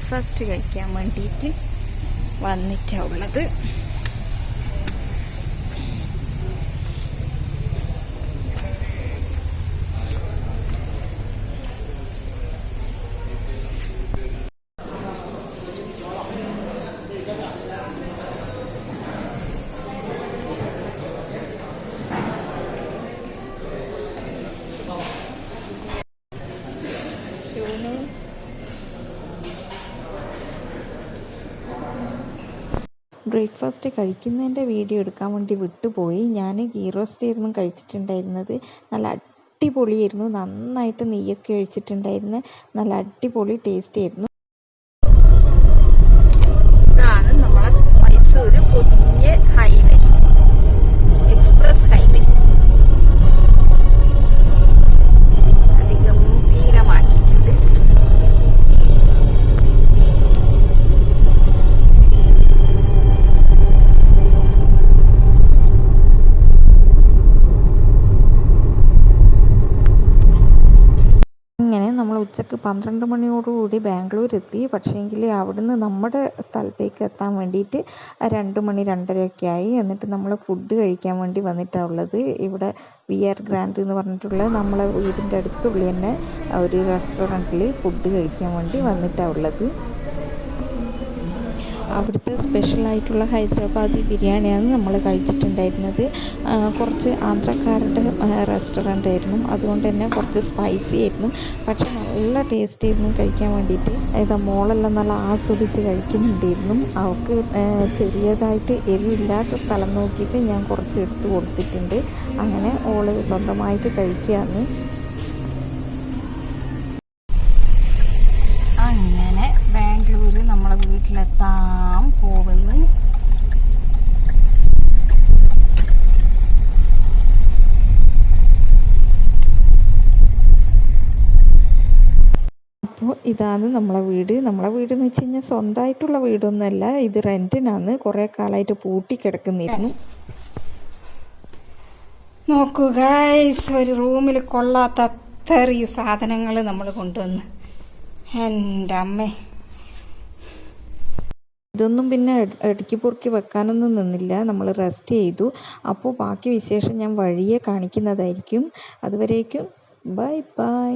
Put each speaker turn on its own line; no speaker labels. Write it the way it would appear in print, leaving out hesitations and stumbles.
Breakfast കഴിക്കാൻ വേണ്ടിയിട്ട് വന്നിട്ടുള്ളത്. ബ്രേക്ക്ഫാസ്റ്റ് കഴിക്കുന്നതിൻ്റെ വീഡിയോ എടുക്കാൻ വേണ്ടി വിട്ടുപോയി. ഞാൻ ഗീ റോസ്റ്റ് ആയിരുന്നു കഴിച്ചിട്ടുണ്ടായിരുന്നത്. നല്ല അടിപൊളിയായിരുന്നു. നന്നായിട്ട് നെയ്യൊക്കെ ഒഴിച്ചിട്ടുണ്ടായിരുന്നു. നല്ല അടിപൊളി ടേസ്റ്റ് ആയിരുന്നു. ഇതാണ് നമ്മളെ മൈസൂർ പുതിയ ഹൈവേ, എക്സ്പ്രസ് ഹൈവേ. അതിഗംഭീരമാക്കിയിട്ടുണ്ട്. അങ്ങനെ നമ്മൾ ഉച്ചക്ക് 12 മണിയോടുകൂടി ബാംഗ്ലൂർ എത്തി. പക്ഷേങ്കിൽ അവിടുന്ന് നമ്മുടെ സ്ഥലത്തേക്ക് എത്താൻ വേണ്ടിയിട്ട് 2 മണി 2:30 ആയി. എന്നിട്ട് നമ്മൾ ഫുഡ് കഴിക്കാൻ വേണ്ടി വന്നിട്ടാണ് ഉള്ളത്. ഇവിടെ VR ഗ്രാൻഡ് എന്ന് പറഞ്ഞിട്ടുള്ള നമ്മളെ വീടിൻ്റെ അടുത്തുള്ള തന്നെ ഒരു റെസ്റ്റോറൻറ്റിൽ ഫുഡ് കഴിക്കാൻ വേണ്ടി വന്നിട്ടാണ് ഉള്ളത്. അവിടുത്തെ സ്പെഷ്യലായിട്ടുള്ള ഹൈദരാബാദി ബിരിയാണിയാണ് നമ്മൾ കഴിച്ചിട്ടുണ്ടായിരുന്നത്. കുറച്ച് ആന്ധ്രക്കാരുടെ റെസ്റ്റോറൻ്റ് ആയിരുന്നു, അതുകൊണ്ട് തന്നെ കുറച്ച് സ്പൈസി ആയിരുന്നു. പക്ഷെ നല്ല ടേസ്റ്റ് ആയിരുന്നു കഴിക്കാൻ വേണ്ടിയിട്ട്. ഇതാ മോളെല്ലാം നല്ല ആസ്വദിച്ച് കഴിക്കുന്നുണ്ടായിരുന്നു. അവൾക്ക് ചെറിയതായിട്ട് എരിവില്ലാത്ത സ്ഥലം നോക്കിയിട്ട് ഞാൻ കുറച്ച് എടുത്ത് കൊടുത്തിട്ടുണ്ട്. അങ്ങനെ ഓള് സ്വന്തമായിട്ട് കഴിക്കുകയാണ്. അങ്ങനെ ബാംഗ്ലൂർ നമ്മളെ വീട്ടിലെത്താൻ പോകുന്നു. അപ്പോൾ ഇതാണ് നമ്മളെ വീട്. നമ്മളെ വീട് എന്ന് വെച്ച് കഴിഞ്ഞാൽ സ്വന്തമായിട്ടുള്ള വീടൊന്നുമല്ല, ഇത് റെൻറ്റിനാണ്. കുറേ കാലമായിട്ട് പൂട്ടിക്കിടക്കുന്നിരുന്നു. നോക്കൂ ഗൈസ്, ഒരു റൂമിൽ കൊള്ളാത്ത അത്രയും സാധനങ്ങൾ നമ്മൾ കൊണ്ടുവന്ന്. എൻ്റെ അമ്മേ, ഇതൊന്നും പിന്നെ ഇടയ്ക്ക് പൊറുക്കി വെക്കാനൊന്നും നിന്നില്ല. നമ്മൾ റെസ്റ്റ് ചെയ്തു. അപ്പോൾ ബാക്കി വിശേഷം ഞാൻ വഴിയെ കാണിക്കുന്നതായിരിക്കും. അതുവരേക്കും ബൈ ബൈ.